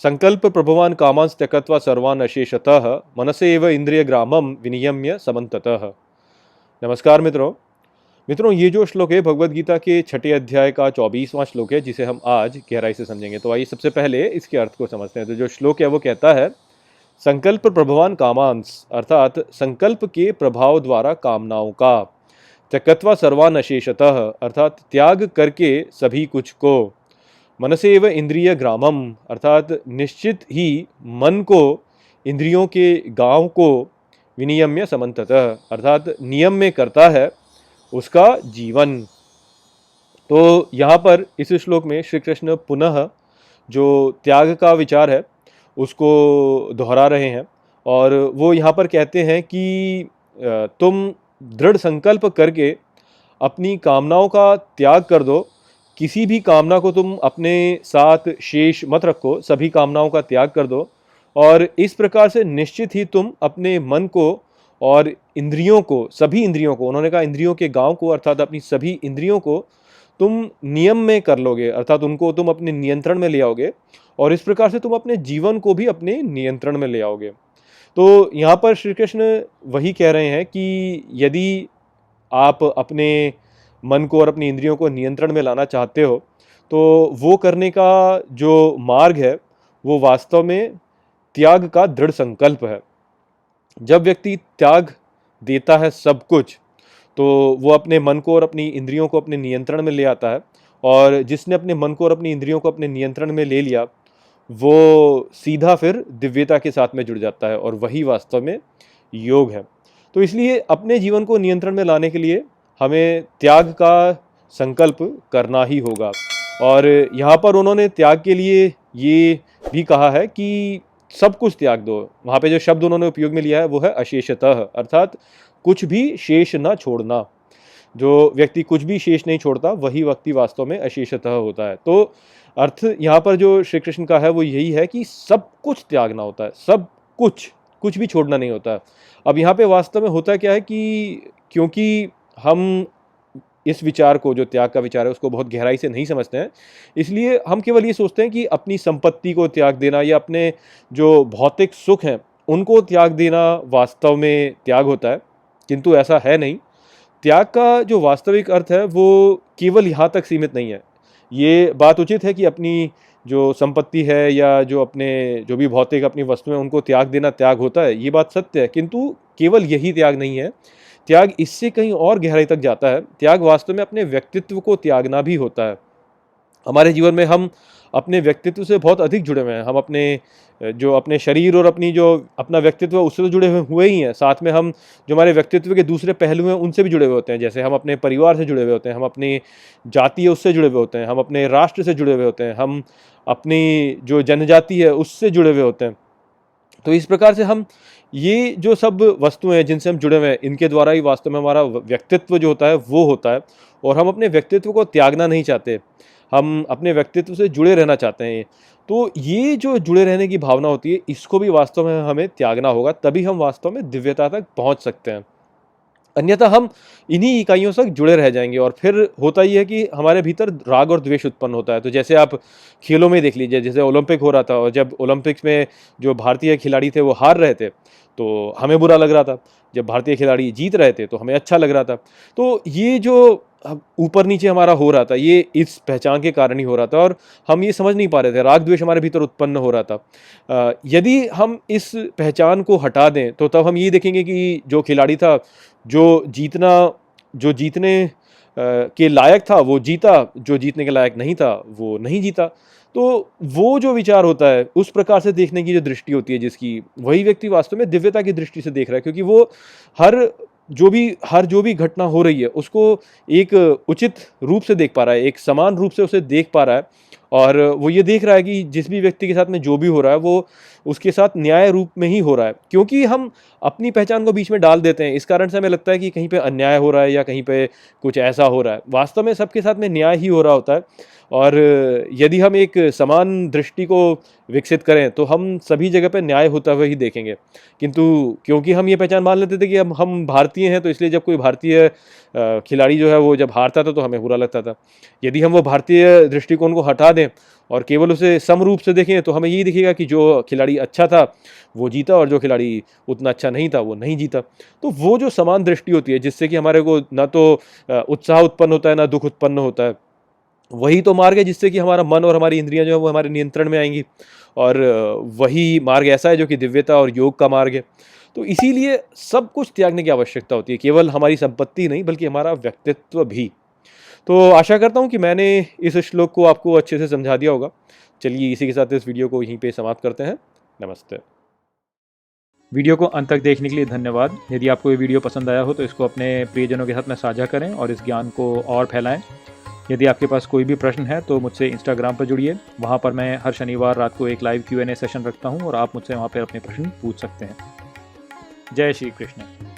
संकल्प प्रभवान कामांस त्यक्त्वा सर्वान अशेषतः मनसेव इंद्रिय ग्रामम विनियम्य समन्ततः। नमस्कार मित्रों, ये जो श्लोक है भगवद गीता के छठे अध्याय का 24वां श्लोक है, जिसे हम आज गहराई से समझेंगे। तो आइए सबसे पहले इसके अर्थ को समझते हैं। तो जो श्लोक है वो कहता है, संकल्प प्रभवान कामांस, अर्थात संकल्प के प्रभाव द्वारा कामनाओं का, त्यक्त्वा सर्वान अशेषतः, अर्थात त्याग करके सभी कुछ को, मनसेव इंद्रिय ग्रामम, अर्थात निश्चित ही मन को, इंद्रियों के गांव को, विनियम्य समन्ततः, अर्थात नियम में करता है उसका जीवन। तो यहाँ पर इस श्लोक में श्री कृष्ण पुनः जो त्याग का विचार है उसको दोहरा रहे हैं, और वो यहाँ पर कहते हैं कि तुम दृढ़ संकल्प करके अपनी कामनाओं का त्याग कर दो, किसी भी कामना को तुम अपने साथ शेष मत रखो, सभी कामनाओं का त्याग कर दो, और इस प्रकार से निश्चित ही तुम अपने मन को और इंद्रियों को, सभी इंद्रियों को, उन्होंने कहा इंद्रियों के गांव को, अर्थात अपनी सभी इंद्रियों को तुम नियम में कर लोगे, अर्थात उनको तुम अपने नियंत्रण में ले आओगे, और इस प्रकार से तुम अपने जीवन को भी अपने नियंत्रण में ले आओगे। तो यहाँ पर श्री कृष्ण वही कह रहे हैं कि यदि आप अपने मन को और अपनी इंद्रियों को नियंत्रण में लाना चाहते हो, तो वो करने का जो मार्ग है वो वास्तव में त्याग का दृढ़ संकल्प है। जब व्यक्ति त्याग देता है सब कुछ, तो वो अपने मन को और अपनी इंद्रियों को अपने नियंत्रण में ले आता है, और जिसने अपने मन को और अपनी इंद्रियों को अपने नियंत्रण में ले लिया वो सीधा फिर दिव्यता के साथ में जुड़ जाता है, और वही वास्तव में योग है। तो इसलिए अपने जीवन को नियंत्रण में लाने के लिए हमें त्याग का संकल्प करना ही होगा। और यहाँ पर उन्होंने त्याग के लिए ये भी कहा है कि सब कुछ त्याग दो। वहाँ पे जो शब्द उन्होंने उपयोग में लिया है वो है अशेषतः, अर्थात कुछ भी शेष ना छोड़ना। जो व्यक्ति कुछ भी शेष नहीं छोड़ता वही व्यक्ति वास्तव में अशेषतः होता है। तो अर्थ यहाँ पर जो श्री कृष्ण का है वो यही है कि सब कुछ त्यागना होता है, सब कुछ, कुछ भी छोड़ना नहीं होता है। अब यहाँ पे वास्तव में होता क्या है कि क्योंकि हम इस विचार को, जो त्याग का विचार है, उसको बहुत गहराई से नहीं समझते हैं, इसलिए हम केवल ये सोचते हैं कि अपनी संपत्ति को त्याग देना या अपने जो भौतिक सुख हैं उनको त्याग देना वास्तव में त्याग होता है, किंतु ऐसा है नहीं। त्याग का जो वास्तविक अर्थ है वो केवल यहाँ तक सीमित नहीं है। ये बात उचित है कि अपनी जो संपत्ति है या जो अपने जो भी भौतिक अपनी वस्तुएं उनको त्याग देना त्याग होता है, ये बात सत्य है, किंतु केवल यही त्याग नहीं है। त्याग इससे कहीं और गहराई तक जाता है। त्याग वास्तव में अपने व्यक्तित्व को त्यागना भी होता है। हमारे जीवन में हम अपने व्यक्तित्व से बहुत अधिक जुड़े हुए हैं। हम अपने शरीर और अपनी जो अपना व्यक्तित्व है उससे तो जुड़े हुए ही हैं, साथ में हम जो हमारे व्यक्तित्व के दूसरे पहलू हैं उनसे भी जुड़े हुए होते हैं। जैसे हम अपने परिवार से जुड़े हुए होते हैं, हम अपनी जाति है उससे जुड़े हुए होते हैं, हम अपने राष्ट्र से जुड़े हुए होते हैं, हम अपनी जो जनजाति है उससे जुड़े हुए होते हैं। तो इस प्रकार से हम ये जो सब वस्तुएं हैं जिनसे हम जुड़े हुए हैं, इनके द्वारा ही वास्तव में हमारा व्यक्तित्व जो होता है वो होता है, और हम अपने व्यक्तित्व को त्यागना नहीं चाहते, हम अपने व्यक्तित्व से जुड़े रहना चाहते हैं। तो ये जो जुड़े रहने की भावना होती है, इसको भी वास्तव में हमें त्यागना होगा, तभी हम वास्तव में दिव्यता तक पहुंच सकते हैं। अन्यथा हम इन्हीं इकाइयों से जुड़े रह जाएंगे, और फिर होता ही है कि हमारे भीतर राग और द्वेष उत्पन्न होता है। तो जैसे आप खेलों में देख लीजिए, जैसे ओलंपिक हो रहा था, और जब ओलंपिक्स में जो भारतीय खिलाड़ी थे वो हार रहे थे तो हमें बुरा लग रहा था, जब भारतीय खिलाड़ी जीत रहे थे तो हमें अच्छा लग रहा था। तो ये जो ऊपर नीचे हमारा हो रहा था, ये इस पहचान के कारण ही हो रहा था, और हम ये समझ नहीं पा रहे थे, राग द्वेष हमारे भीतर उत्पन्न हो रहा था। यदि हम इस पहचान को हटा दें तो तब हम ये देखेंगे कि जो खिलाड़ी था, जो जीतने के लायक था वो जीता, जो जीतने के लायक नहीं था वो नहीं जीता। तो वो जो विचार होता है, उस प्रकार से देखने की जो दृष्टि होती है जिसकी, वही व्यक्ति वास्तव में दिव्यता की दृष्टि से देख रहा है, क्योंकि वो हर जो भी घटना हो रही है उसको एक उचित रूप से देख पा रहा है, एक समान रूप से उसे देख पा रहा है, और वो ये देख रहा है कि जिस भी व्यक्ति के साथ में जो भी हो रहा है वो उसके साथ न्याय रूप में ही हो रहा है। क्योंकि हम अपनी पहचान को बीच में डाल देते हैं, इस कारण से हमें लगता है कि कहीं पे अन्याय हो रहा है या कहीं पे कुछ ऐसा हो रहा है। वास्तव में सबके साथ में न्याय ही हो रहा होता है, और यदि हम एक समान दृष्टि को विकसित करें तो हम सभी जगह पे न्याय होता हुआ ही देखेंगे। किंतु क्योंकि हम ये पहचान मान लेते थे कि हम भारतीय हैं, तो इसलिए जब कोई भारतीय खिलाड़ी जो है वो जब हारता था तो हमें बुरा लगता था। यदि हम वो भारतीय दृष्टिकोण को हटा दें और केवल उसे समरूप से देखें तो हमें यही दिखेगा कि जो खिलाड़ी अच्छा था वो जीता और जो खिलाड़ी उतना अच्छा नहीं था वो नहीं जीता। तो वो जो समान दृष्टि होती है जिससे कि हमारे को ना तो उत्साह उत्पन्न होता है ना दुख उत्पन्न होता है, वही तो मार्ग है जिससे कि हमारा मन और हमारी इंद्रियां जो है वो हमारे नियंत्रण में आएंगी। और वही मार्ग ऐसा है जो कि दिव्यता और योग का मार्ग है। तो इसीलिए सब कुछ त्यागने की आवश्यकता होती है, केवल हमारी संपत्ति नहीं बल्कि हमारा व्यक्तित्व भी। तो आशा करता हूँ कि मैंने इस श्लोक को आपको अच्छे से समझा दिया होगा। चलिए इसी के साथ इस वीडियो को यहीं पे समाप्त करते हैं। नमस्ते। वीडियो को अंत तक देखने के लिए धन्यवाद। यदि आपको ये वीडियो पसंद आया हो तो इसको अपने प्रियजनों के साथ में साझा करें और इस ज्ञान को और फैलाएं। यदि आपके पास कोई भी प्रश्न है तो मुझसे इंस्टाग्राम पर जुड़िए। वहाँ पर मैं हर शनिवार रात को एक लाइव Q&A सेशन रखता हूँ और आप मुझसे वहाँ पर अपने प्रश्न पूछ सकते हैं। जय श्री कृष्ण।